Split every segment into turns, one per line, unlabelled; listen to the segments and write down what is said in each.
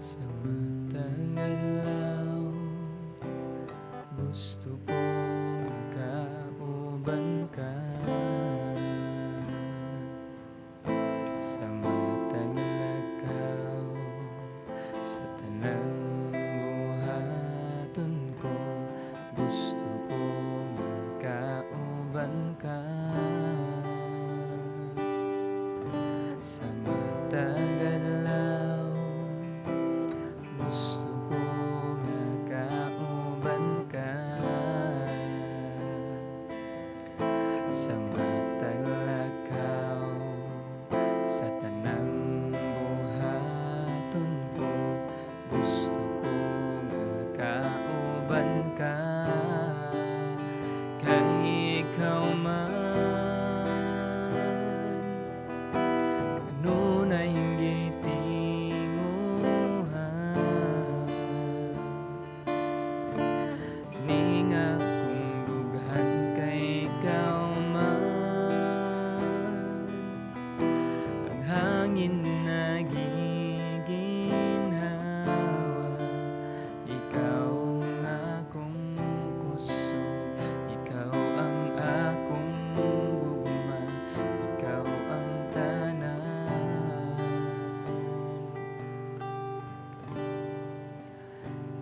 Sa matang adlaw, gusto kong makauban ka. Sa matang lakaw, sa tanang buhaton ko, gusto kong makauban ka. Sa matang adlaw, gusto ko makauban ka. Sa matang lakaw, sa tanang buhaton ko, gusto ko makauban ka. Kay ikaw man kanunay gitinguhan, ning akong dughan kay ikaw man. Ang hangin nagiginhawa, ikaw ang akong kusog, ikaw ang akong gugma, ikaw ang tanan.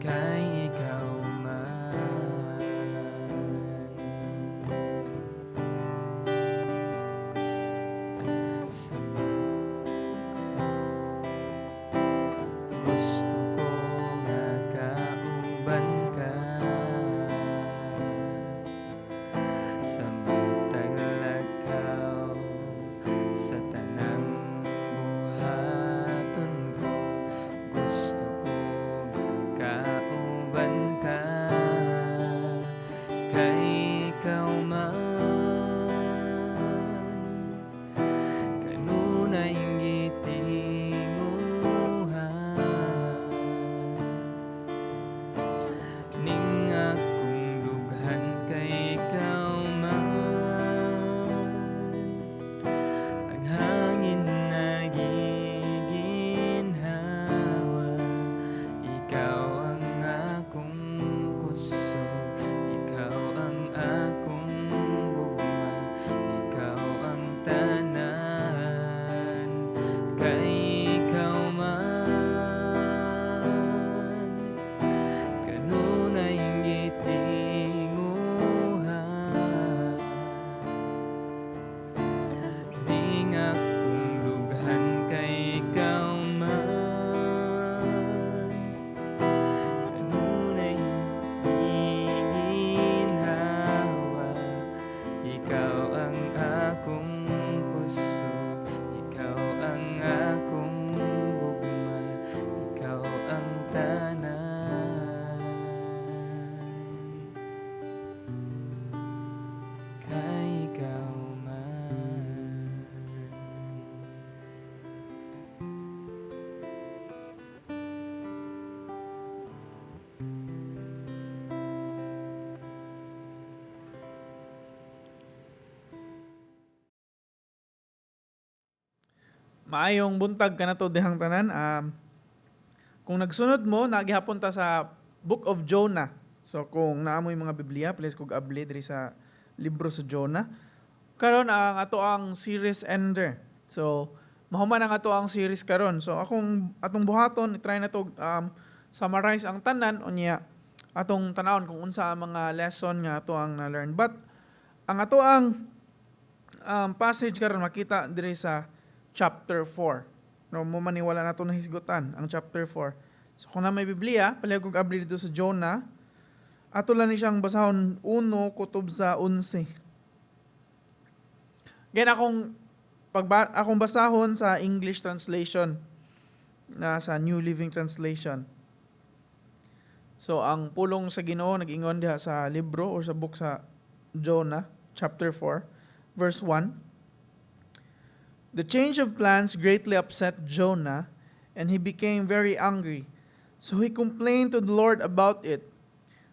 Kay ikaw man. Sa gusto ko makauban ka. Sa matang lakaw, sa tanang buhaton ko, gusto ko makauban ka. Kay ikaw man kanunay gitinguhan, ning akong dughan kay ikaw man. Ang hangin nagiginhawa, ikaw ang akong kusog, ikaw ang akong gugma, ikaw ang tanan. Kay ikaw man kanunay gitinguhan, ning akong dughan kay ikaw man. Kanunay giginhawa, ikaw ang akong kusog, ikaw ang akong gugma, ikaw ang tanan. Kay ikaw man.
Maayong buntag ka na to dihang tanan. Kung nagsunod mo, nagihapon ta sa Book of Jonah. So kung naamoy mga Biblia, please kog abli diri sa libro sa Jonah. Karon ang ato ang series ender. So mahuman ang ato ang series karon. So atong buhaton try na to summarize ang tanan unya atong tanawon kung unsa ang mga lesson nga ato ang na-learn. But ang ato ang passage karon makita diri sa chapter 4. No, mo maniwala na ito nahisgutan, ang chapter 4. So kung na may Biblia, palihog kong abli dito sa Jonah, ato lang ni siyang basahon 1 kutob sa 11. Ganyan akong basahon sa English translation, na sa New Living Translation. So ang pulong sa Ginoo nag-ingon diha sa libro or sa book sa Jonah, chapter 4, verse 1. The change of plans greatly upset Jonah, and he became very angry. So he complained to the Lord about it.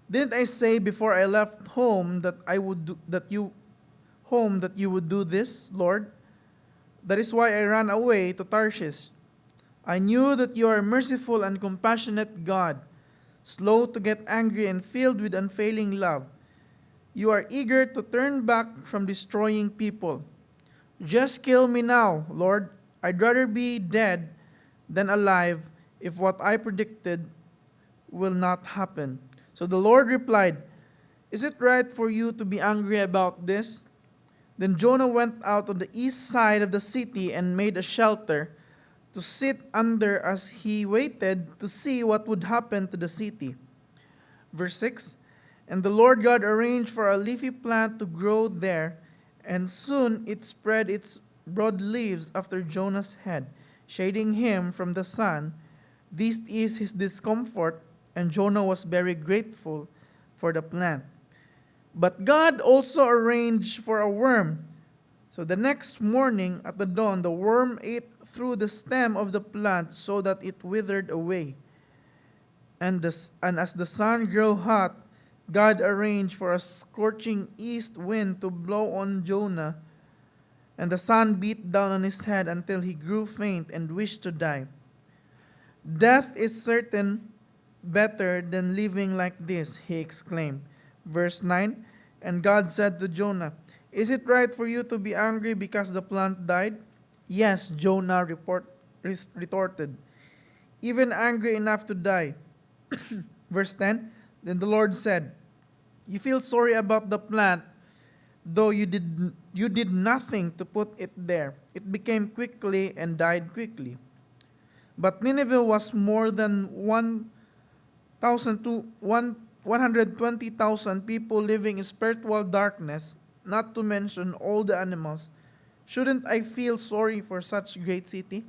Didn't I say before I left home that you would do this, Lord? That is why I ran away to Tarshish. I knew that you are a merciful and compassionate God, slow to get angry and filled with unfailing love. You are eager to turn back from destroying people. Just kill me now, Lord. I'd rather be dead than alive if what I predicted will not happen. So the Lord replied, Is it right for you to be angry about this? Then Jonah went out on the east side of the city and made a shelter to sit under as he waited to see what would happen to the city. Verse 6, And the Lord God arranged for a leafy plant to grow there, and soon it spread its broad leaves after Jonah's head, shading him from the sun. This is his discomfort, and Jonah was very grateful for the plant. But God also arranged for a worm. So the next morning at the dawn, the worm ate through the stem of the plant so that it withered away. And as the sun grew hot, God arranged for a scorching east wind to blow on Jonah, and the sun beat down on his head until he grew faint and wished to die. Death is certain better than living like this, he exclaimed. Verse 9, And God said to Jonah, Is it right for you to be angry because the plant died? Yes, Jonah retorted, even angry enough to die. Verse 10, Then the Lord said, You feel sorry about the plant, though you did nothing to put it there. It became quickly and died quickly. But Nineveh was more than 120,000 people living in spiritual darkness, not to mention all the animals. Shouldn't I feel sorry for such great city?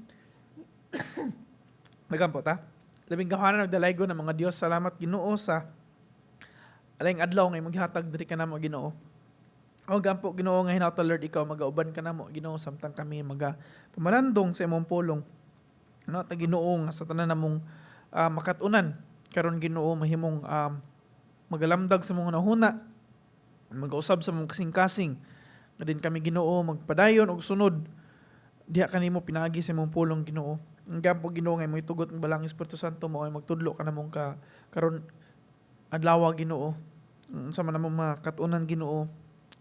Nagampo ta? Labing kahanan ng dalaygo ng mga Diyos, salamat Ginoo sa alayng adlaw ngay maghatag diri ka namo Ginoo. O gampo Ginoo nga hinauta Lord ikaw magauban ka namo Ginoo samtang kami pamalandong sa imong pulong. No ta Ginoo nga sa tanan namong makatunan karon Ginoo mahimong magalamdag sa mga nahuna, mag-usab sa mga kasing-kasing, nga din kami Ginoo magpadayon og sunod, diha kanimo pinagi sa imong pulong Ginoo. Ang gampo Ginoo nga mo itugot ng balang Espiritu Santo mo ay magtudlo ka namong karon adlaw Ginoo. Sa man namong makatunan Ginoo,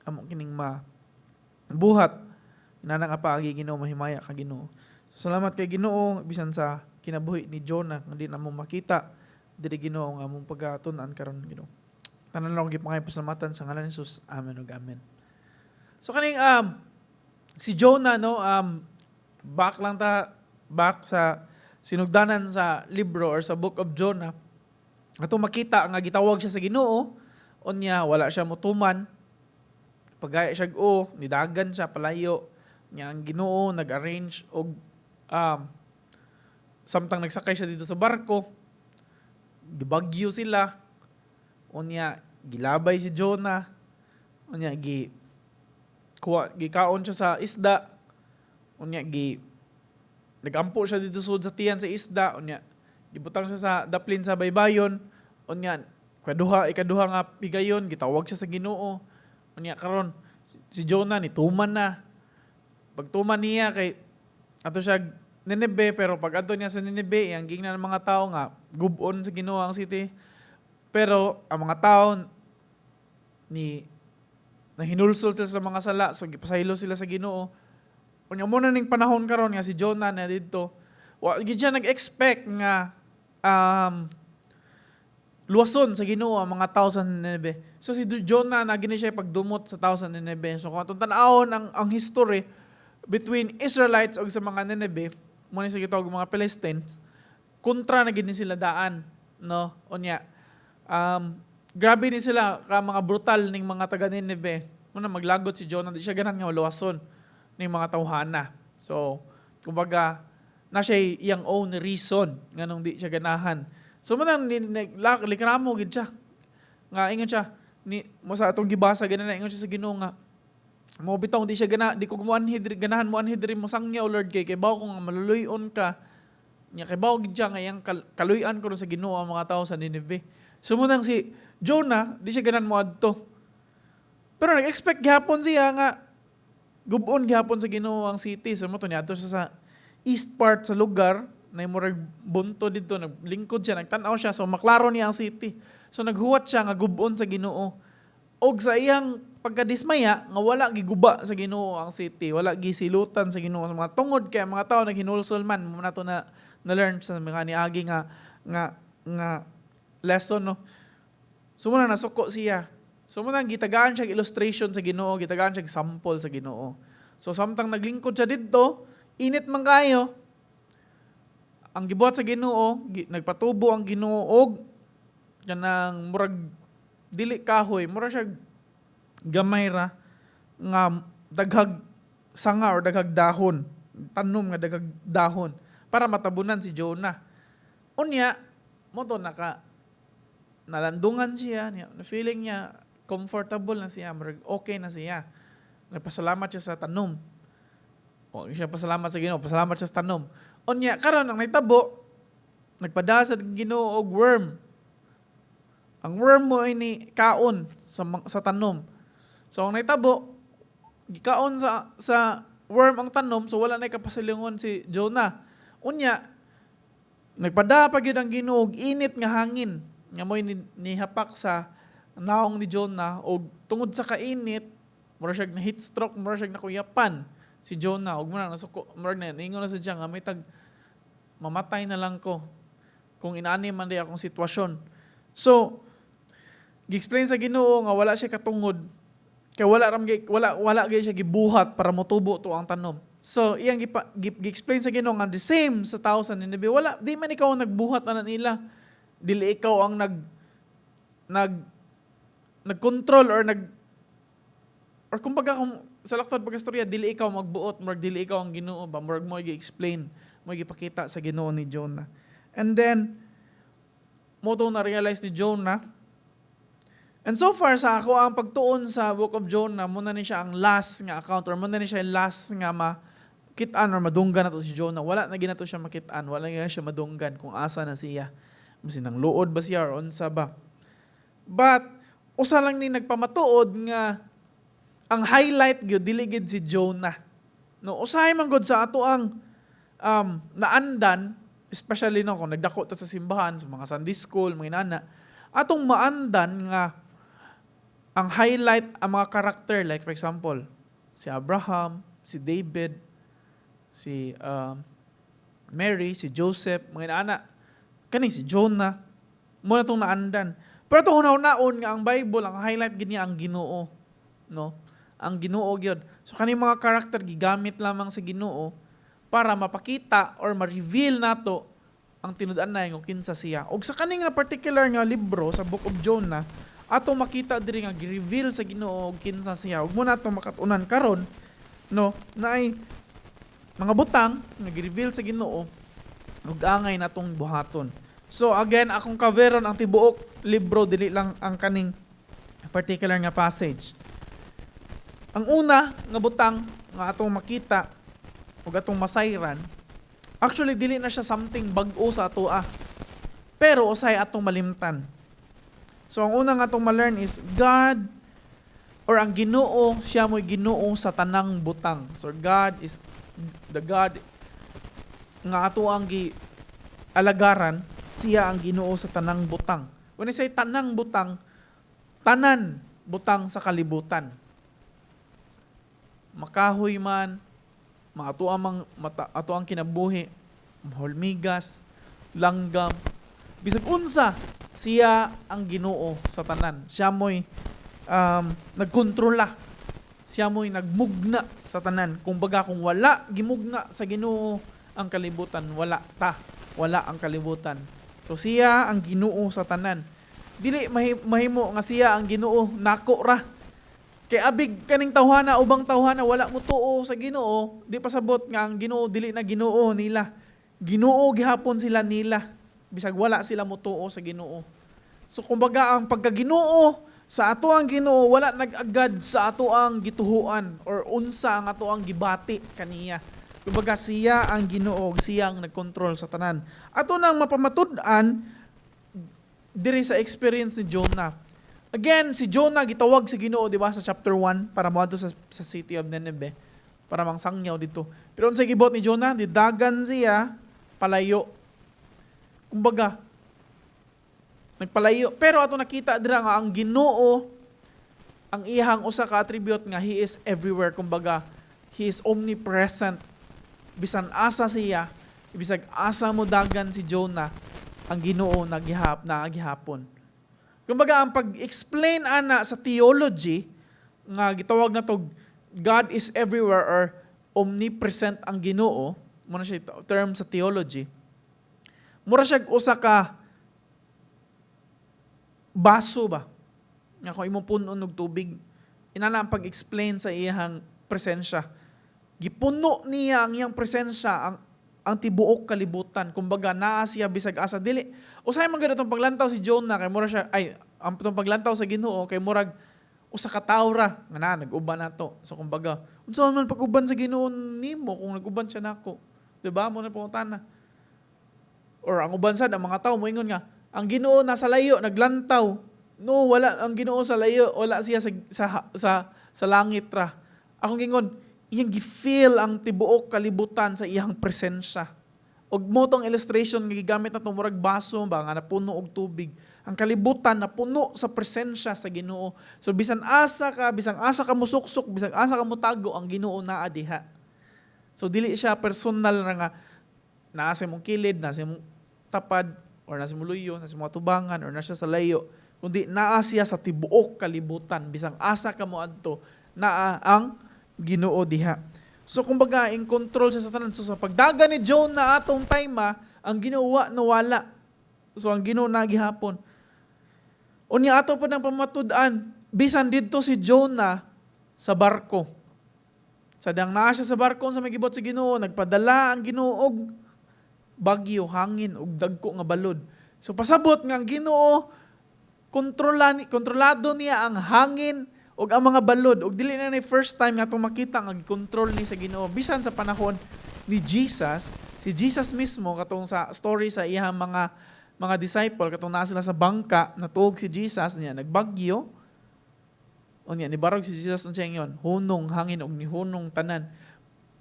amo kining buhat nanang paagi Ginoo mahimaya ka Ginoo. Salamat kay Ginoo bisan sa kinabuhi ni Jonah nga di namo makita diri Ginoo nga among pagatunan karon Ginoo. Tanan lang gipangay pasalamatan sa ngalan ni Jesus. Amen ug amen. So kaning si Jonah no back sa sinugdanan sa libro or sa book of Jonah. Ato makita nga gitawag siya sa Ginoo unya wala siya motuman. Pagaya siya nidagan siya palayo. Nya ang Ginoo nag-arrange og samtang nagsakay siya dito sa barko. Gibagyo sila. Unya gilabay si Jonah. Unya gikaon siya sa isda. Unya nagampo siya dito sud sa tiyan sa isda. Unya gibutang siya sa daplin sa baybayon. Unya ikaduha nga pigayon gitawag siya sa Ginoo. Unya karon si Jonah nituman na. Pagtuman niya kay ato siya Nineveh, pero pag ato niya sa Nineveh, ang gingnan ng mga tao nga gubon sa Ginoo ang city. Pero ang mga tao nahinulsol sila sa mga sala, so gipasaylo sila sa Ginoo. Unya mo na ning panahon karon nga si Jonah na dito, wa gid siya nag-expect nga luwason sa Ginoo ang mga tao sa Nineveh. So si Jonah na gini siya pagdumot sa tao sa Nineveh. So kung atong tan-awon ang history between Israelites ug sa mga Nineveh, mo ni sa gitawag mga Philistines, kontra na gid ni sila daan, no? Unya grabe ni sila ka mga brutal ning mga taga Nineveh. Muna maglagot si Jonah, di siya ganan nga luwason ning mga tawhana. So, kumbaga na siya iyang own reason nganong di siya ganahan. So man likramo gid siya. Nga ingon siya ni mo sa atong gibasa ganan ingon siya sa Ginoo nga mo bitaw di siya di ko ganahan mo anhid mo sangya o Lord kay bawo kung maluluyon ka nya kay bawo gid siya nga iyang kaluyan ko sa Ginoo ang mga tawo sa Nineveh. Sumunang si Jonah di siya ganan mo adto. Pero nag-expect gihapon siya nga gubon gihapon sa Ginoo ang city. So mo to niadto siya sa east part sa lugar na murag bunto dito, naglingkod siya, nagtanaw siya, so maklaro niya ang city. So naghuwat siya nga gubon sa Ginoo. Og sa iyang pagkadismaya nga wala giguba sa Ginoo ang city, wala gisilutan sa Ginoo sa mga tungod kay mga tao naghinulsol man mo nato na learn sa mga niagi nga lesson no. So muna nasuko siya. So muna gitagaan siya illustration sa Ginoo, gitagaan siya sample sa Ginoo. So samtang naglingkod siya didto, init man kayo. Ang gibuhat sa Ginoo, nagpatubo ang Ginoo og kanang murag dili kahoy, mura siya gamay ra nga daghag sanga or daghag dahon, tanom nga daghag dahon para matabunan si Jonah. Unya mo to nalandungan siya, feeling niya comfortable na siya, okay na siya. Nagpasalamat siya sa tanom. O siya pasalamat sa Ginoo, pasalamat siya sa tanom. Unya karon ang naitabo, nagpadasad ang Ginoo og worm. Ang worm mo ini kaon sa tanom. So ang naitabo, gikaon sa worm ang tanom, so wala na kapasilingon si Jonah. Unya, nagpadapag yun ang Ginoo og init nga hangin nga mo'y nihapak sa naong ni Jonah og tungod sa kainit, mura siya na heat stroke, mura siya na kuyapan si Jonah. Og mura nasuko, mura na ingon na sa diyan nga may mamatay na lang ko kung inaani man di akong sitwasyon. So, gi-explain sa Ginoo nga wala siya katungod kay wala gyud siya gibuhat para motubo to ang tanom. So iyang gi-explain sa Ginoo nga the same sa tao sa Nineveh, wala di man ikaw ang nagbuhat na nila. Dili ikaw ang nag-control or kumbaga kung sa laktod pagkastorya dili ikaw magbuot, murag dili ikaw ang Ginoo ba, murag mo gi-explain, mo gipakita sa Ginoo ni Jonah. And then mo to na realize ni Jonah. And so far sa ako ang pagtuon sa Book of Jonah, muna ni siya ang last nga account or muna ni siya yung last nga makitaan or madunggan na to si Jonah. Wala na ginato siya makitaan, wala na siya madunggan kung asa na siya. Masin nang luod ba siya or unsa ba. But usa lang ni nagpamatuod nga ang highlight gyud dili gid si Jonah. No, usahay man gud sa ato ang naandan, especially no kung nagdako ta sa simbahan, sa mga Sunday school, mga inana, atong maandan nga ang highlight ang mga karakter, like for example, si Abraham, si David, si Mary, si Joseph, mga inana, kani si Jonah, muna itong naandan. Pero itong unaon nga ang Bible, ang highlight gini ang Ginoo. No? Ang Ginoo gyud. So kani mga karakter gigamit lamang sa Ginoo para mapakita or ma-reveal nato ang tinud-anay nga kinsa siya. Og sa kani nga particular nga libro sa Book of Jonah, ato makita diri nga gi-reveal sa Ginoo og kinsa siya. Ug mo nato makatunan karon no naay mga butang nga gi-reveal sa Ginoo ug angay natong buhaton. So again, akong kaveron ang tibuok libro dili lang ang kaning particular nga passage. Ang una nga butang nga atong makita ug atong masayran, actually dili na siya something bag-o sa ato pero usay atong malimtan. So ang una nga atong ma-learn is God or ang Ginoo, siya mo'y Ginoo sa tanang butang. So God is the God nga ato ang alagaran, siya ang Ginoo sa tanang butang. When I say tanang butang, tanan butang sa kalibutan. Makahoy man, ato ang kinabuhi, mahulmigas, langgam, bisag unsa, siya ang Ginoo sa tanan. Siya mo'y nagkontrola. Siya mo'y nagmugna sa tanan. Kung baga kung wala gimugna sa Ginoo ang kalibutan, wala ang kalibutan. So siya ang Ginoo sa tanan. Dili mahimo nga siya ang Ginoo nako ra. Kay abig kaning tawhana, ubang tawhana wala mo tuo sa Ginoo, di pasabot nga ang Ginoo dili na Ginoo nila. Ginoo gihapon sila nila. Bisag wala sila mo tuo sa Ginoo. So kumbaga ang pagkaginoo sa ato ang Ginoo wala nag-agad sa ato ang gituhuan or unsa ang ato ang gibati kaniya. Kumbaga siya ang Ginoo, siya ang nagkontrol sa tanan. Ato nang mapamatud-an diri sa experience ni Jonah. Again, si Jonah gitawag sa Ginoo, di ba, sa chapter 1 para moadto sa city of Nineveh para mangsangyaw dito. Pero unsa gibot ni Jonah, didagan siya palayo. Kumbaga, nagpalayo. Pero ato nakita dira nga ang Ginoo, ang iyang usa ka attribute nga He is everywhere. Kumbaga, He is omnipresent. Bisan asa siya, bisag asa mo dagan si Jonah, ang Ginoo nagihapon. Kumbaga, ang pag-explain ana sa theology, nga gitawag na to God is everywhere or omnipresent ang Ginoo, muna siya term sa theology. Mura siya usa ka baso ba? Nga kung imong punon og tubig, inana ang pag-explain sa iyang presensya. Gipuno niya ang iyang presensya ang tibuok kalibutan. Kumbaga naa siya bisag asa dili. Usahay man gid atong paglantaw si Jonah kay mura siya ang atong paglantaw sa Ginoo kay murag usa ka tawo ra nga nag-uban nato. So kumbaga, unsa man pag-uban sa Ginoo nimo kung nag-uban siya nako? Diba? Mo na pangutana. Or ang uban sad ang mga tawo moingon nga ang Ginoo nasa layo naglantaw. No, wala ang Ginoo sa layo, wala siya sa langit ra. Akong gingon, iyang gi-feel ang tibuok kalibutan sa iyang presensya. Og mo tong illustration nga gigamit na murag baso ba nga napuno og tubig. Ang kalibutan napuno sa presensya sa Ginoo. So bisan asa ka musuksok, bisan asa ka mutago, ang Ginoo naa diha. So dili siya personal nga naa sa imong kilid, naa sa imong tapad, or naa sa imong luyo, naa sa mga tubangan, or naa siya sa layo. Kundi naa siya sa tibuok kalibutan. Bisang asa ka mo adto, naa ang Ginoo diha. So kumbaga, in control siya sa tanan. So sa pagdaga ni Jonah atong time, ang Ginoo nawala. So ang Ginoo nagihapon. Unya ato pa ng pamatud-an, bisan didto si Jonah sa barko. Sadang naa siya sa barko sa may gibot sa Ginoo, nagpadala ang Ginoo og bagyo, hangin ug dagko nga balod. So pasabot nga ang Ginoo kontrolado niya ang hangin ug ang mga balod. Ug dili na ni first time nga itong makita nga gi-control ni sa Ginoo. Bisan sa panahon ni Jesus, si Jesus mismo katong sa story sa iyang mga disciple, katong naa sila sa bangka, natuog si Jesus niya, nagbagyo. Unya ni barog si Jesus unsay ingon, hunong hangin ug ni hunong tanan.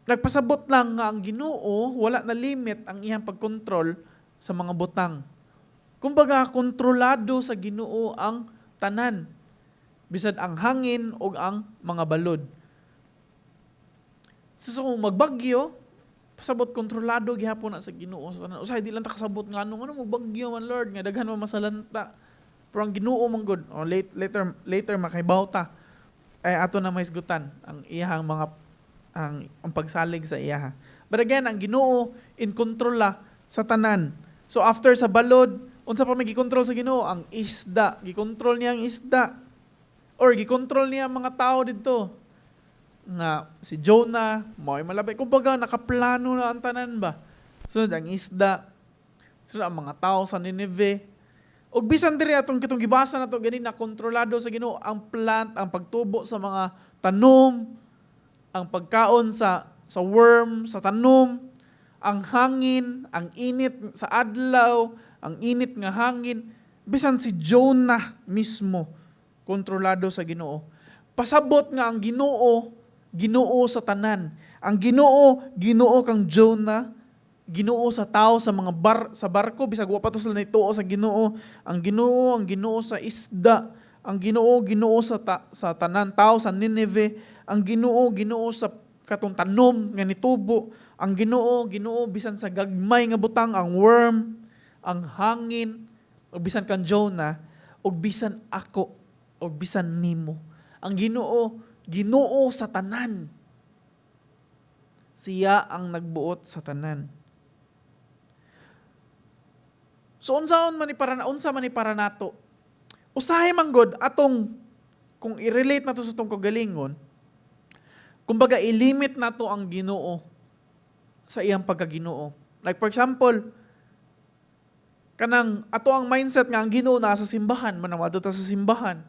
Nagpasabot lang nga ang Ginoo wala na limit ang iyang pagkontrol sa mga butang. Kumbaga, kontrolado sa Ginoo ang tanan. Bisan ang hangin o ang mga balod. So kung magbagyo, pasabot kontrolado gihapon na sa Ginoo sa tanan. Usahay di lang ta kasabot nga ano magbagyo man Lord nga daghan man masalanta. Pero ang Ginoo man gud, o later makaibaw ta. Ay ato na mahisgutan ang iyang mga ang pagsalig sa iyaha. But again, ang Ginoo in control sa tanan. So after sa balod, unsa pa may gikontrol sa Ginoo? Ang isda. Gikontrol niya ang isda. Or gikontrol niya ang mga tao dito. Nga si Jonah, mo'y malabay. Kumbaga, nakaplano na ang tanan ba? Sunod ang isda. Sunod ang mga tao sa Nineveh. O bisan diri atong kitong gibasa na to, ganin na kontrolado sa Ginoo ang plant, ang pagtubo sa mga tanom, ang pagkaon sa worm, sa tanom, ang hangin, ang init sa adlaw, ang init nga hangin, bisan si Jonah mismo, kontrolado sa Ginoo. Pasabot nga ang Ginoo, Ginoo sa tanan. Ang Ginoo kang Jonah, Ginoo sa tao sa mga sa barko, bisag wa pa to sila nituo sa Ginoo. Ang Ginoo sa isda, ang Ginoo sa tanan tao sa Nineveh, ang Ginoo sa katong tanom nga nitubo, ang Ginoo bisan sa gagmay nga butang, ang worm, ang hangin, o bisan kang Jonah, o bisan ako, o bisan nimo. Ang Ginoo sa tanan. Siya ang nagbuot sa tanan. So unsa man ni para nato? Usahay man gud atong kung i-relate nato sa tong kagalingon, kumbaga i-limit nato ang Ginoo sa iyang pagkaginoo. Like for example, kanang ato ang mindset nga ang Ginoo nasa simbahan, manamado ta sa simbahan.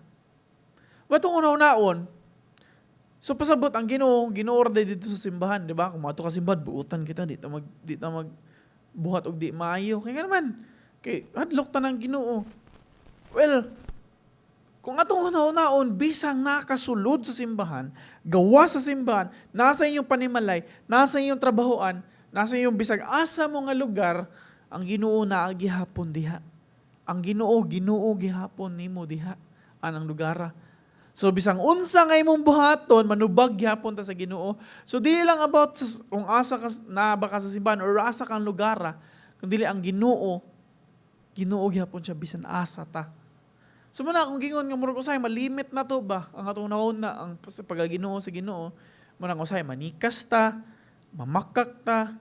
Watong una-unaon, so pasabot ang Ginoo dito sa simbahan, di ba? Kung mato ka simbahan, buutan kita, di ta mag buhat og di maayo. Kaya naman, hadlok ta ng Ginoo. Well, kung atong una-unaon, bisang nakasulod sa simbahan, gawa sa simbahan, nasa inyong panimalay, nasa inyong trabahoan, Nasa iyong bisag asa mo nga lugar, ang Ginoo naa gihapon diha. Ang Ginoo gihapon nimo diha anang lugara. So bisang unsa nga imong buhaton manubag gyapon ta sa Ginoo. So dili lang about kung asa ka na ba ka sa simbahan or asa kang lugara, kundi ang Ginoo gyapon siya bisan asa ta. So muna kung gingon nga murag usay malimit na to ba ang atong nahuna ang pagaginoo sa Ginoo, muna usay manikas ta, mamakak ta,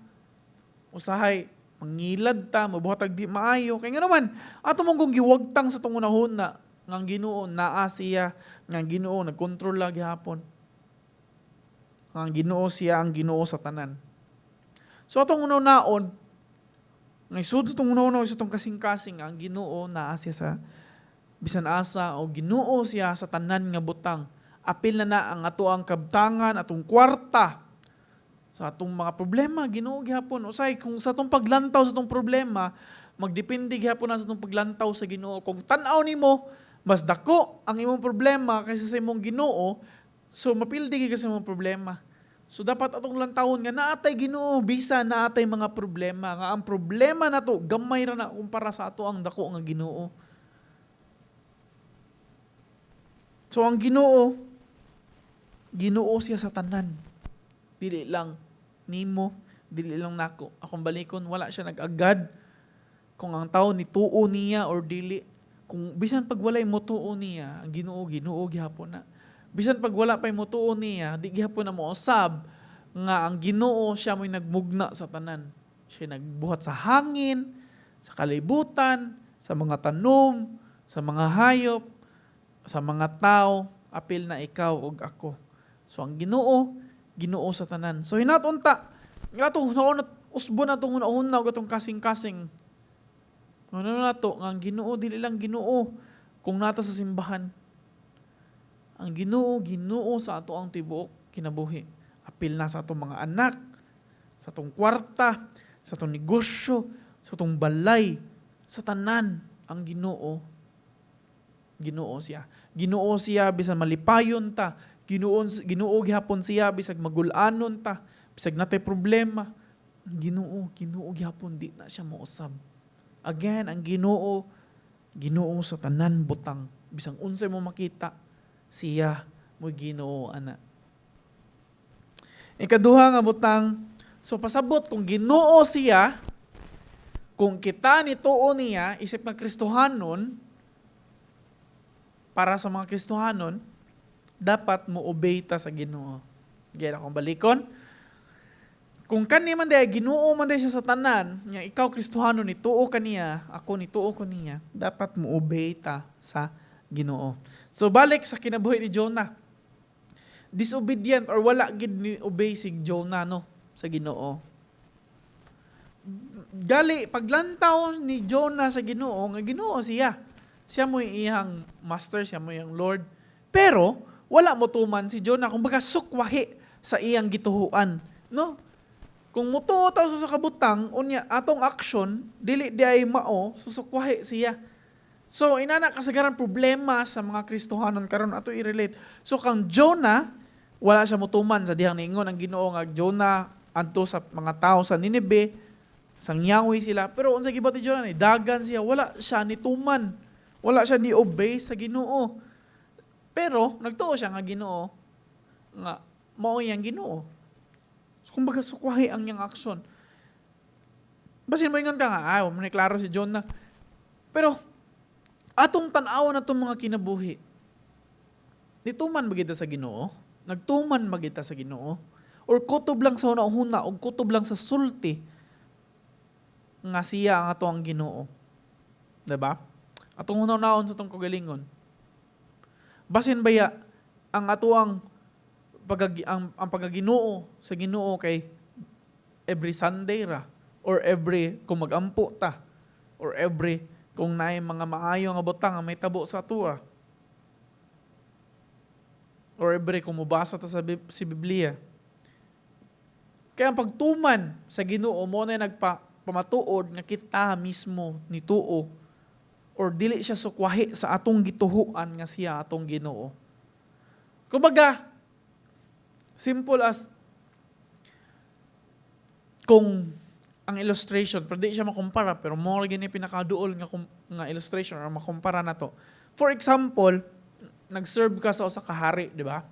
usahay mangilad ta, mabuhatag di maayo. Kaya nga naman, ato mong kung giwagtang sa itong unahon na ngang Ginoo naa siya, ngang Ginoo nagkontrol lagi hapon. Ngang Ginoo siya ang Ginoo sa tanan. So atong unaon, ngay sud itong unaon sa itong kasing-kasing, ang Ginoo naa siya sa bisan asa o Ginoo siya sa tanan nga butang. Apil na ang ato ang kabtangan, atong kwarta, sa atong mga problema, Ginoo gihapon. Usay, kung sa atong paglantaw sa atong problema, magdepende gihapon na sa atong paglantaw sa Ginoo. Kung tan-aw nimo, mas dako ang imong problema kaysa sa imong Ginoo, so mapildi ka sa imong problema. So dapat atong lantawon nga naatay Ginoo, bisa naatay mga problema. Nga ang problema na to, gamay ra na kumpara sa ato ang dako nga Ginoo. So ang Ginoo siya sa tanan. Dili lang nimo, dili lang nako. Akong balikon, wala siya nag-agad kung ang tao ni tuo niya or dili. Kung bisan pag walay mo tuo niya, ang Ginoo gihapon na. Bisan pag wala pay mo tuo niya, di gihapon na mo usab nga ang Ginoo siya mo'y nagmugna sa tanan. Siya nagbuhat sa hangin, sa kalibutan, sa mga tanom, sa mga hayop, sa mga tao, apil na ikaw ug ako. So ang Ginoo sa tanan. So hinatunta, nga itong usbo na itong hunahuna o itong kasing-kasing. Ano na ito? Ang Ginoo, dili lang Ginoo kung nata sa simbahan. Ang Ginoo sa ato ang tibuok kinabuhi. Apil na sa atong mga anak, sa atong kwarta, sa atong negosyo, sa atong balay, sa tanan. Ang Ginoo siya. Ginoo siya bisan malipayon ta. Ginoo gihapon siya bisag magulanon ta, bisag natay problema. Ginoo gihapon di na siya mausab. Again, ang Ginoo sa tanan butang. Bisang unsay mo makita, siya mo Ginoo ana. Ikaduha nga butang, so pasabot kung Ginoo siya, kung kita nituo niya, isip nga Kristohanon, para sa mga Kristohanon, dapat mo obey ta sa Ginoo. Gaya akong balikon. Kung kani man day Ginoo man day siya sa tanan, nga ikaw Kristohano nituo kaniya, ako nituo ko niya, dapat mo obey ta sa Ginoo. So balik sa kinabuhi ni Jonah. Disobedient or wala gid ni obey si Jonah no sa Ginoo. Gali paglantaw ni Jonah sa Ginoo, nga Ginoo siya. Siya mo iyang master, siya mo iyang Lord. Pero wala mo tuman si Jonah, kumbaga sukwahi sa iyang gituhuan, no? Kung mutuo taw sa kabutang, unya atong action dili di ay mao, susukwahi siya. So inana kasagaran problema sa mga Kristohanon karon ato i-relate. So kang Jonah, wala siya mutuman sa dihang niingon ang Ginoo nga Jonah adto sa mga tao sa Nineveh, sangyawi sila. Pero unsa gibat ni Jonah ni dagan siya, wala siya nituman. Wala siya ni obey sa Ginoo. Pero nagtuo siya nga Ginoo nga mao yang Ginoo. So, kumbaga sukwahi ang iyang aksyon. Basin mo ingon ka nga, man klaro si Jonah. Pero atong tan-awon natong mga kinabuhi. Nituman ba kita sa Ginoo? Nagtuman ba kita sa Ginoo? Or kutob lang sa hunahuna o kutob lang sa sulti nga siya ang ato ang Ginoo. Diba? Atong hunahon sa itong kagalingon. Basin baya ang ato ang pagaginoo sa Ginoo kay every Sunday ra or every kung magampo ta or every kung naay mga maayo nga butang nga may tabo sa atua or every kung mubasa ta si Biblia. Kaya ang pagtuman sa Ginoo mo na nagpamatuod nga kita mismo nituo or dili siya sukwahi sa atong gituhuan nga siya atong Ginoo. Kumbaga, simple as kung ang illustration, pero di siya makumpara, pero more gini pinakaduol nga illustration or makumpara na to. For example, nag-serve ka sa usa ka hari, di ba?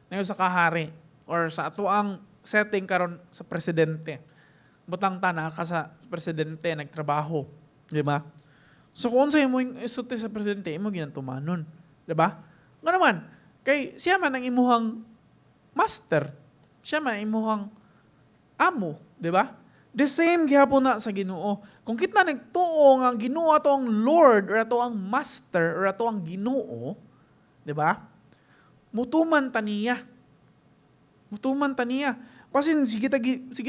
Na usa ka hari or sa ato ang setting karon sa presidente. Butang tana ka sa presidente nagtrabaho, di ba? So kung sa imo isulti sa presidente, imo ginantumanon, di ba? Nga naman, kay siya man ang imuhang master, siya man ang imuhang amo, di ba? The same gihapon na sa Ginoo. Kung kita nagtuo nga Ginoo ato ang Lord or ato ang master or ato ang Ginoo, di ba? Mutuman taniya. Mutuman taniya. Pasin sige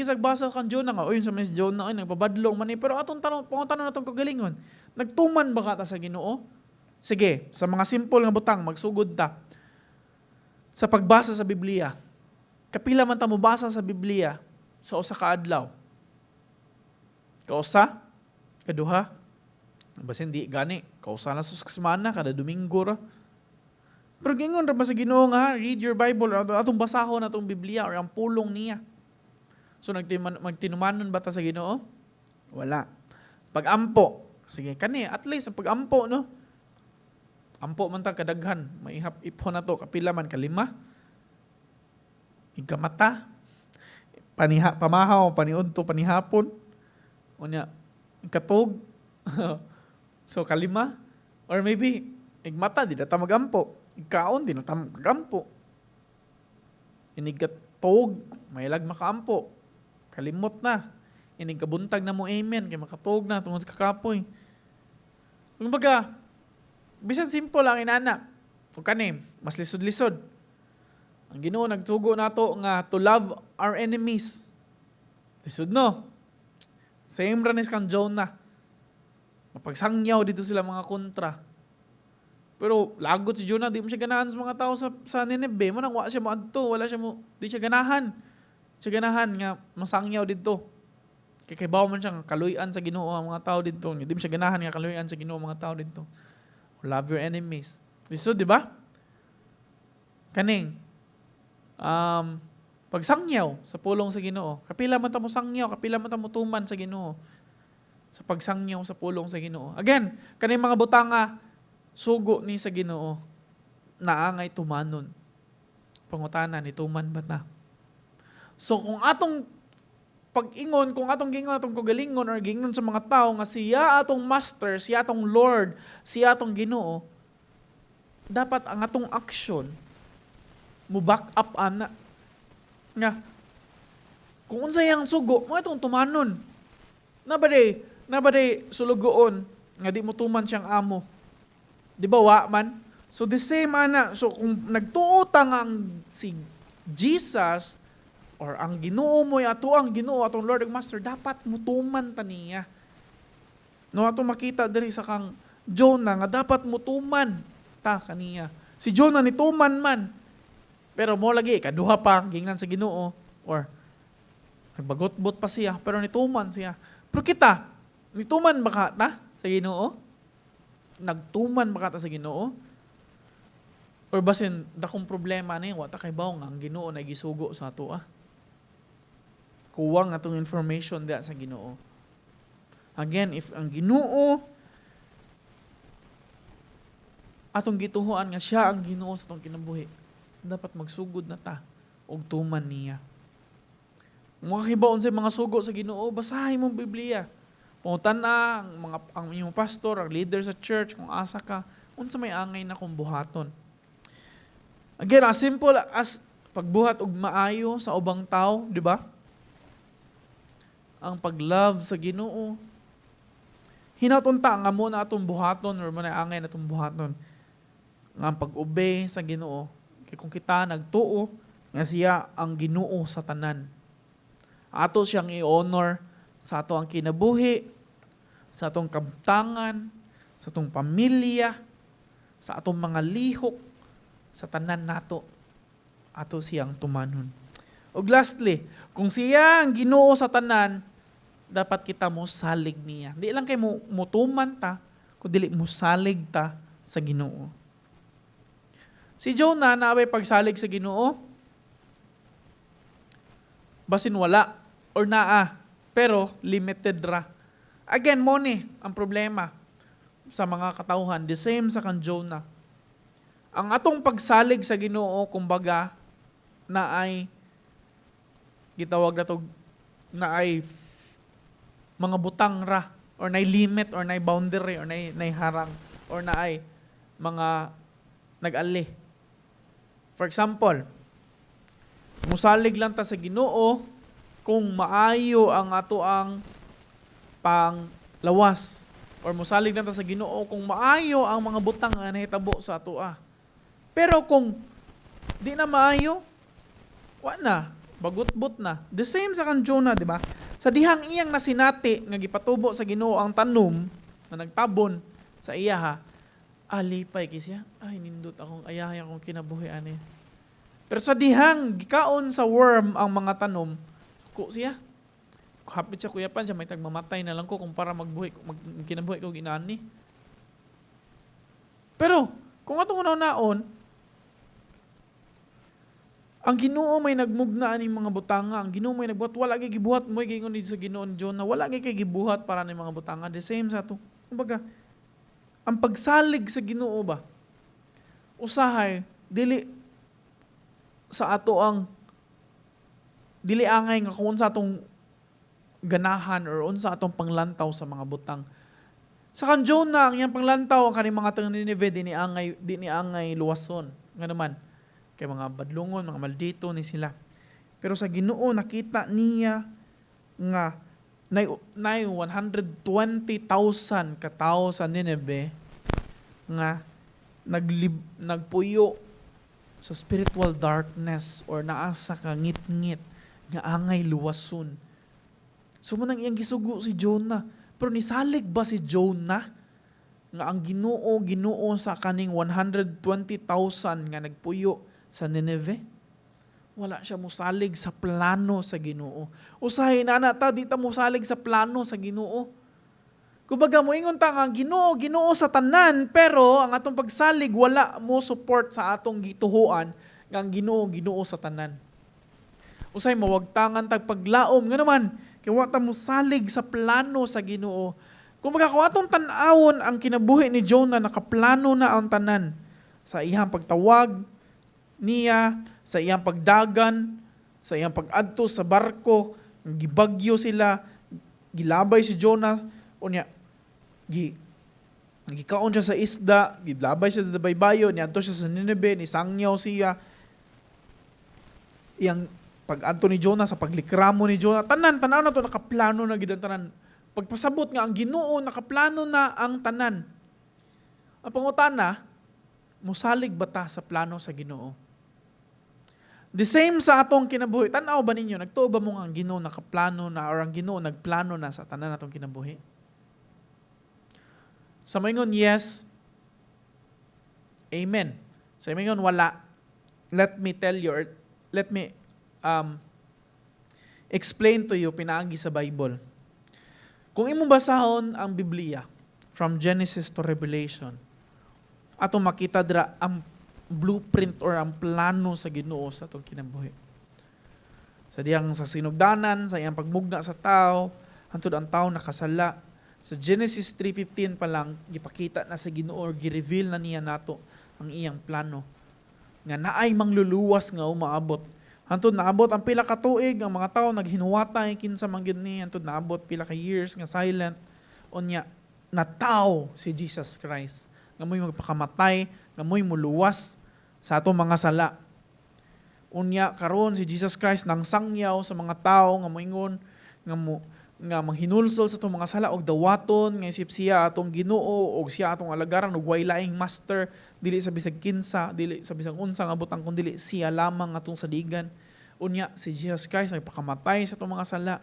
sagbasa kan Jonah nga, oy sa Miss Jonah ay nagpabadlong man pero atong tanong natong kagalingon. Nagtuman ba ka ta sa Ginoo? Sige, sa mga simple nga butang magsugod ta. Sa pagbasa sa Biblia. Kapila man ta mo basa sa Biblia sa usa ka adlaw? Kausa, kaduha, basin di gani, kausa na sa semana, kada Domingo ra. Pero gingon ra ba sa Ginoo nga, read your Bible, or atong basahon atong Biblia, or ang pulong niya. So magtinumanon ba ta sa Ginoo? Wala. Pag-ampo, sige, kani, at least, ang pag-ampo, no? Ampo man ta kadaghan, maihap ipon na to, kapila man, 5, ikamata, pamahaw, paniudto, panihapon, unya katog so 5 or maybe igmata di data magampo igkaon di data magampo inig katog mailag makaampo kalimot na inig kabuntag na mo amen kay makatog na tungod sa kakapoy kumbaga bisan simple lang inana ug kani mas lisod-lisod ang Ginoo nagtugo nato nga to love our enemies lisod no. Same ranis kang Jonah. Mapagsangyaw dito sila mga kontra. Pero lagot si Jonah, di mo siya ganahan sa mga tao sa Nineveh. Manang wa siya maadto, di siya ganahan. Siya ganahan nga masangyaw dito. Kay bawo man siya kaluyan sa Ginoo ang mga tao dito. Di mo siya ganahan nga kaluyan sa Ginoo ang mga tao dito. Love your enemies. So, di ba? Kaning pagsangyaw sa pulong sa Ginoo. Kapila man ta mo sangyaw, kapila man ta mo tuman sa Ginoo. Sa pagsangyaw sa pulong sa Ginoo. Again, kanay mga butanga sugo ni sa Ginoo naangay tumanon. Pangutana ni tuman ba ta? So kung atong pag-ingon, kung atong gingon atong kagalingon or gingon sa mga tao nga siya atong master, siya atong Lord, siya atong Ginoo, dapat ang atong action mo back up ana nga kung unsay ang sugo mo itong tumanon nabade sulugoon nga di mo tuman siyang amo di ba wa man so the same ana so kung nagtuo ta nga ang si Jesus or ang Ginoo mo ato ang Ginoo atong Lord ug Master dapat mo tuman ta niya no ato makita diri sa kang Jonah nga dapat mo tuman ta kaniya si Jonah ni tuman man pero mo lagi, kaduha pa, gingnan sa Ginoo, or nagbagot-bot pa siya, pero nituman siya. Pero kita, nituman ba ka ta sa Ginoo? Nagtuman ba ka ta sa Ginoo? Or basin, dakong problema na yun, wata kay bawang ang Ginoo na gisugo sa ato Kuwang atong information diya sa Ginoo. Again, if ang Ginoo, atong gituhuan nga siya ang Ginoo sa atong kinabuhi, dapat magsugod na ta og tuman niya. Mga kibaon sa mga sugo sa Ginoo, basahin mo Biblia. Pungutan na ang inyong pastor, ang leader sa church, kung asa ka, unsa may angay na kung buhaton. Again, as simple as pagbuhat og maayo sa ubang tao, di ba? Ang pag-love sa Ginoo. Hinatunta nga mo na atong buhaton or mo na angay na atong buhaton. Nga ang pag-obey sa Ginoo. Kaya kung kita nagtuo, nga siya ang Ginoo sa tanan. Ato siyang i-honor sa ato ang kinabuhi, sa atong kabtangan, sa atong pamilya, sa atong mga lihok, sa tanan nato. Ato siyang tumanon. O lastly, kung siya ang Ginoo sa tanan, dapat kita mo salig niya. Di lang kay mo tuman ta, kundi mo salig ta sa Ginoo. Si Jonah naabay pagsalig sa Ginoo, basin wala or naa pero limited ra. Again, mo ni ang problema sa mga katauhan, the same sa kan Jonah. Ang atong pagsalig sa Ginoo, kumbaga, na ay gitawag na to, na ay mga butang ra, or na limit, or na boundary, or na harang, or na ay mga nag-ali. For example, musalig lang ta sa Ginoo kung maayo ang ato ang panglawas, or musalig lang ta sa Ginoo kung maayo ang mga butang nga nahitabo sa atoa. Pero kung di na maayo, wa na, bagut-but na. The same sa kan Jonah, di ba? Sa dihang iyang nasinati nga gipatubo sa Ginoo ang tanom na nagtabon sa iya ha, alipay kisya, ay nindot akong ayahay akong kinabuhi ani. Pero sa dihang gikaon sa worm ang mga tanom, ko siya. Hapit siya kuyapan siya, may tagmamatay na lang ko kung para kinabuhi ko ginani. Pero kung atong naon, ang Ginoo may nagmugna aning mga butanga, ang Ginoo may nagbuhat, wala kay gibuhat mo gingon sa Ginoo ni Jonah, wala kay gibuhat para ni mga butanga. The same sa to. Kumbaga, ang pagsalig sa Ginoo ba? Usahay dili sa ato ang dili angay nga kung sa atong ganahan or unsa atong panglantaw sa mga butang. Sa kan Jonah, ang iyang panglantaw ang kaning mga taga Nineveh di ni angay luwason. Nga naman, kay mga badlungon, mga maldito ni sila. Pero sa Ginoo nakita niya nga nay 120,000 katao sa Nineveh nga nagpuyo sa spiritual darkness or naa sa kangit-ngit nga angay luwason. So manang iyang gisugo si Jonah. Pero nisalig ba si Jonah nga ang Ginoo sa kaning 120,000 nga nagpuyo sa Nineveh? Wala siya musalig sa plano sa Ginoo. Usahay na ta, di ta musalig sa plano sa Ginoo. Kumbaga mo ingon ta nga Ginoo sa tanan, pero ang atong pagsalig wala mo support sa atong gituhuan nga ang Ginoo sa tanan. Usahay mawagtangan tag paglaom nga naman kay wa ta musalig sa plano sa Ginoo. Kumbaga kung atong tan-awon ang kinabuhi ni Jonah, nakaplano na ang tanan sa iyang pagtawag niya, sa iyang pagdagan, sa iyang pag-adto sa barko, gibagyo sila, gilabay si Jonah, unya gikaon siya sa isda, gilabay siya sa baybayo, niadto siya sa Nineveh, nisangyaw siya. Iyang pag-adto ni Jonah, sa paglikramo ni Jonah, tanan na to, nakaplano na gid ang tanan. Pagpasabot nga ang Ginoo, nakaplano na ang tanan. Ang pangutana, musalig ba ta sa plano sa Ginoo? The same sa atong kinabuhi. Tanaw ba ninyo, nagtuo ba mo nga ang Ginoo nakaplano na or ang Ginoo nagplano na sa tanan natong kinabuhi? Sa moingon yes, amen. Sa moingon wala, let me tell you or let me explain to you pinaagi sa Bible. Kung imong basahon ang Biblia from Genesis to Revelation, atong makita dira ang blueprint or ang plano sa Ginoo sa atong kinabuhi. Sa diyang sa sinugdanan, sa iyang pagmugna sa tao, hangtod ang tao nakasala. Sa Genesis 3:15 pa lang gipakita na sa Ginoo or gi-reveal na niya nato ang iyang plano nga naay mangluluwas nga umaabot. Hangtod naabot ang pila ka tuig ang mga tao naghinuwatay kinsa man gyud ni, hangtod naabot pila ka years nga silent, unya nataw si Jesus Christ nga mo'y magpakamatay, nga mo'y muluwas sa atong mga sala. Unya karon si Jesus Christ nang sangyaw sa mga tao nga moingon nga manghinulsol sa atong mga sala og dawaton nga isip siya atong Ginoo og siya atong alagaran og way laing master, dili sa bisag kinsa, dili sa bisag unsa nga butang kun dili siya lamang atong saligan. Unya si Jesus Christ nagpakamatay sa atong mga sala.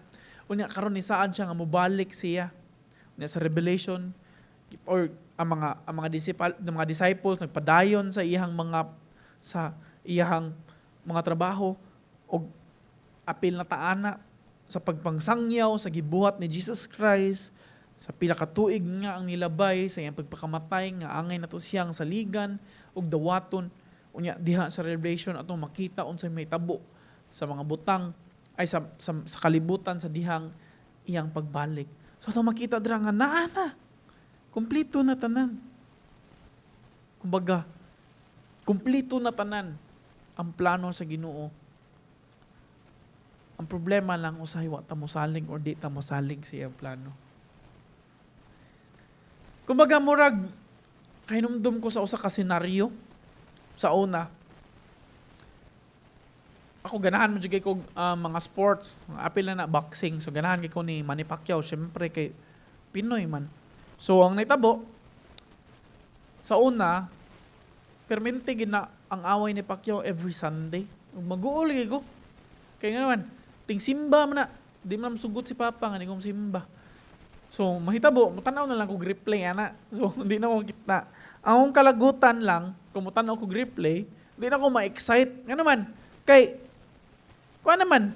Unya karon ni saan siya nga mobalik siya. Unya sa Revelation or ang mga disciples nagpadayon sa iyang mga trabaho og apil na taana sa pagpangsangyaw sa gibuhat ni Jesus Christ sa pila ka tuig nga ang nilabay sa iyang pagpakamatay nga angay nato siyang saligan og dawaton. Unya diha sa Revelation atong makita unsay may tabo sa mga butang ay sa kalibutan sa dihang iyang pagbalik. So ito makita dira nga naa na. Kumplito na tanan. Kumbaga, kumplito na tanan ang plano sa Ginoo. Ang problema lang usahay wa ta mosalig or di ta mosalig sa iyang plano. Kumbaga murag kahinumdum ko sa usa ka senaryo. Sa una, ako ganahan mo jud ko mga sports, mga apil na boxing. So ganahan ko ni Manny Pacquiao, syempre kay Pinoy man. So ang naitabo sa una, permente gina ang away ni Pacquiao every Sunday. Mag-uul ko. Kaya nga naman, ting simba man na. Di man sugot si Papa nga ni kong simba. So mahitabo, mutanaw na lang kog replay ana. So hindi na ko kita. Ang kalagutan lang, kung mutanaw kog replay, hindi na ako ma-excite. Nga naman, kay kuha naman,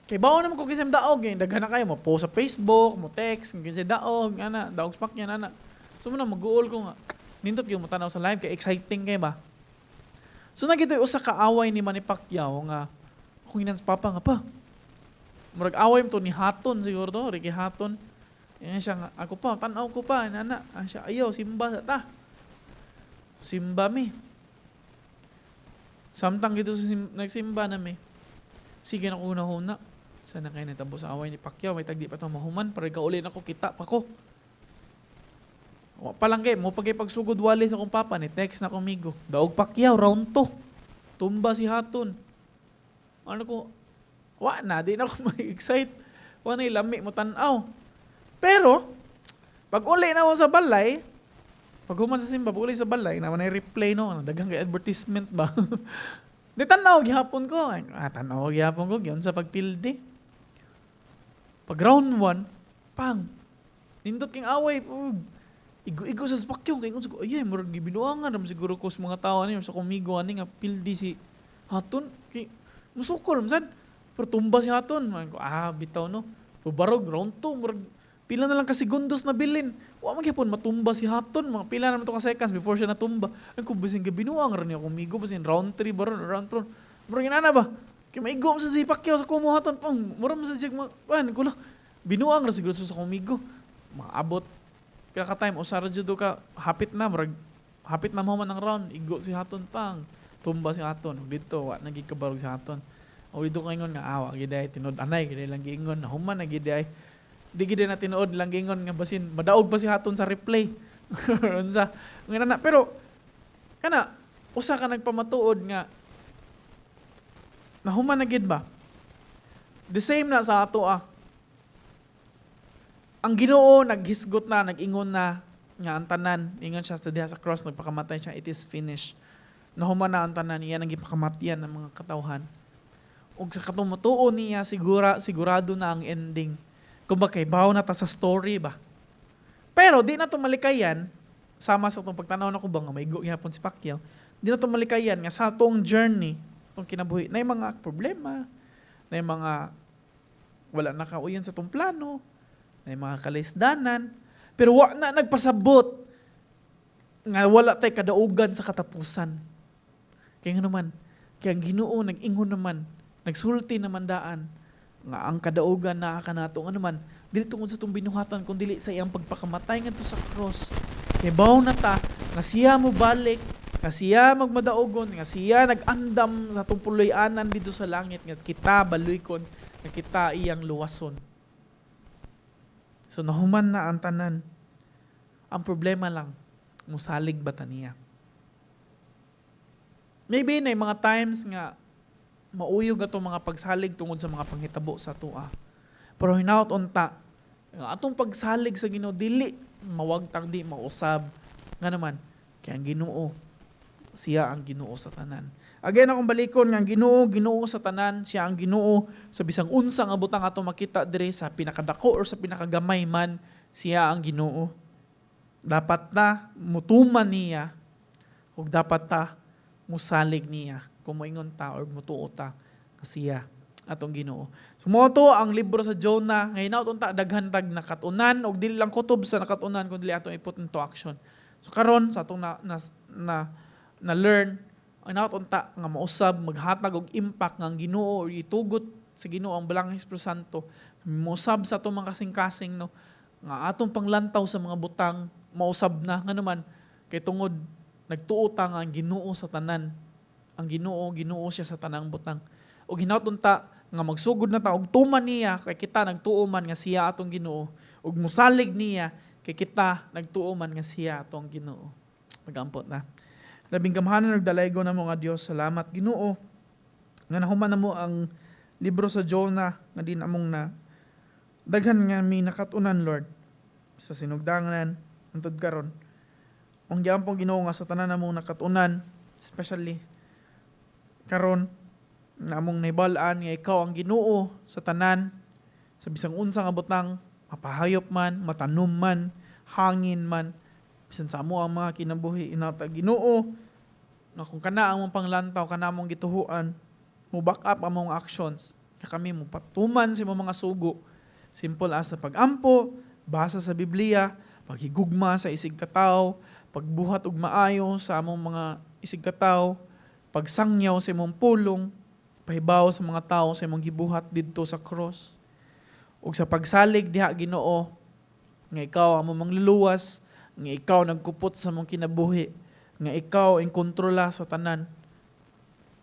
kay baon naman ko kisam daog, daghan na kayo, mo post sa Facebook, mo text, kisam daog, ana, daog spak yan, ana. So muna, mag-uol ko nga, nindot yung matanaw sa live, kay exciting kayo ba? So nagito yung usa kaaway ni Manny Pacquiao, nga, akong inans papa nga pa, murag away mo to ni Haton siguro to, Ricky Haton. Yan siya nga, ako pa, tanaw ko pa, nana, siya, ayaw, simba sa ta. Simba mi. Samtang gito nagsimba na mi. Sige na ko una-una. Sana kayo natabo sa away ni Pacquiao. May tagdi pa ito mahuman. Para kaulin ako, kita pa ko. Palangge, mo pagsugod wali sa kong papa ni text na kumigo. Daog Pacquiao, round 2. Tumba si Haton. Ano ko, di na ako ma-excite. Wa na ilami mo tanaw. Pero, pag uli na ako sa balay, pag human sa simba, pag uli sa balay, naman ay replay no, dagang kay advertisement ba? Di tanaw, gihapon ko. Tanaw, gihapon ko, yun sa pagpildi. Pag round 1, pang, nindot king away, igo sa Pacquiao, kaya kung siguro, ayay, murag gibinuangan, siguro ko sa mga tao niyo, sa kumigo, ani nga, pildi si Haton, musukol, masan, pero tumba si Haton, bitaw no, barog, round 2, murag, pila na lang ka segundos na bilin. Wa magyapon matumba si Haton, mga pila naman to ka seconds before siya natumba. Ang kubasin ka binuang ran niya kumigo basin round 3 baron round 4. Mura ginana ba? Kay maigo sa si Pacquiao sa kumo Haton pang mura sa siya kulo. Binuang ra siguro sa kumigo. Maabot pila ka time usara jud ka hapit na murag hapit na mo man ang round igo si Haton pang tumba si Haton dito wa nagikabarog si Haton. O dito kaingon nga awa gid ay tinod anay gid lang giingon na human na gid ay di gid na tinuod lang gingon nga basin madaog pa si Haton sa replay. Unsa ngana pero kana usa ka nagpamatuod nga nahuman na gid ba? The same na sa ato Ang Ginoo naghisgot na, nag-ingon na nga ang tanan, ingon siya sa diha sa cross nagpakamatay siya, it is finished. Nahuman na ang tanan niya nang gipakamatian ng mga katawhan. Ug sa katumutuo niya sigurado na ang ending. Kumbaga, bawo na ta sa story ba? Pero di na ito malikayan, sama sa itong pagtanaw na ko ba nga may gihapon si Pacquiao, di na ito malikayan nga sa itong journey, itong kinabuhi, na yung mga problema, na yung mga wala nakauyan sa itong plano, na yung mga kalisdanan, pero wa na nagpasabot nga wala tay kadaugan sa katapusan. Kaya nga naman, kaya ang Ginoo nag-ingon naman, nagsulti naman daan, nga ang kadaugan na kanato nga naman dili tungod sa itong binuhatan kung dili sa iyang pagpakamatay ngadto sa cross. Kay bawo na ta nga siya mo balik, nga siya magmadaugon, nga siya nag-andam sa itong puloy-anan dito sa langit nga kita baluykon, nga kita iyang luwason. So nahuman na ang tanan. Ang problema lang, musalig ba ta niya? Maybe na mga times nga mauyog atong mga pagsalig tungod sa mga panghitabo sa tua. Pero hinaut unta, atong pagsalig sa Ginoo dili mawagtang di mausab nga naman kay ang Ginoo siya ang Ginoo sa tanan. Again akong balikon nga ang Ginoo sa tanan, siya ang Ginoo sa bisang unsa nga butang ato makita dire sa pinakadako or sa pinakagamay man, siya ang Ginoo. Dapat ta mutuman niya ug dapat ta musalig niya kung moingon ta or mutuo ta siya atong Ginoo. Sumoto ang libro sa Jonah, ngayon na daghan tag nakatunan og dili lang kutob sa nakatunan kundi atong iput into action. So karon sa atong na learn ang natunta nga mausab maghatag og impact nga ang Ginoo or itugot sa Ginoo ang balang Espiritu Santo mausab sa atong mga kasing-kasing no nga atong panglantaw sa mga butang mausab na nga naman kay tungod nagtuo ta nga ang Ginoo sa tanan. Ang Ginoo siya sa tanang butang. Og hinaut ta nga magsugod na ta og tuman niya kay kita nagtuo man nga siya atong Ginoo ug musalig niya kay kita nagtuo man nga siya atong Ginoo. Magampot na. Labing gamhanan nagdalaygo na mo nga Dios, salamat Ginoo nga nahuman na mo ang libro sa Jonah nga di namong na daghan nga mi nakatunan Lord sa sinugdangan antod karon. Ang giampong Ginoo nga sa tanan namong nakatunan, especially karon namong nahibal-an nga ikaw ang Ginoo sa tanan sa bisang unsa nga butang, mapahayop man, matanom man, hangin man, bisan sa amo ang mga kinabuhi inata Ginoo nga kung kana ang mong panglantaw kana mong gituhuan mo back up ang mga actions kami mo patuman sa mga sugo simple as sa pagampo basa sa Biblia paghigugma sa isig kataw pagbuhat og maayo sa among mga isig kataw pagsangyaw sa imong pulong pahibaw sa mga tawo sa imong gibuhat didto sa cross ug sa pagsalig diha Ginoo nga ikaw ang mangluluwas nga ikaw nagkupot sa mong kinabuhi nga ikaw ang kontrola sa tanan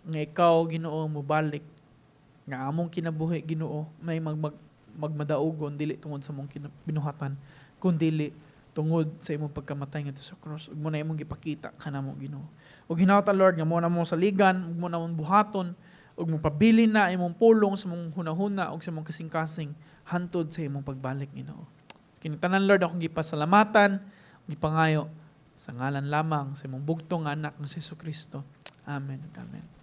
nga ikaw Ginoo mobalik nga among kinabuhi Ginoo may magmadaugon dili tungod sa mong binuhatan kundi tungod sa imong pagkamatay ngadto sa cross ug mo na imong gipakita kanamo Ginoo ug hinawta Lord nga mo na mo saligan ug mo na mong buhaton ug mopabilin na imong pulong sa mong hunahuna ug sa mong kasing-kasing hantod sa imong pagbalik Ginoo kini tanan Lord akong gipasalamatan gipangayo sa ngalan lamang sa imong bugtong anak nga si Jesucristo. Amen. Amen.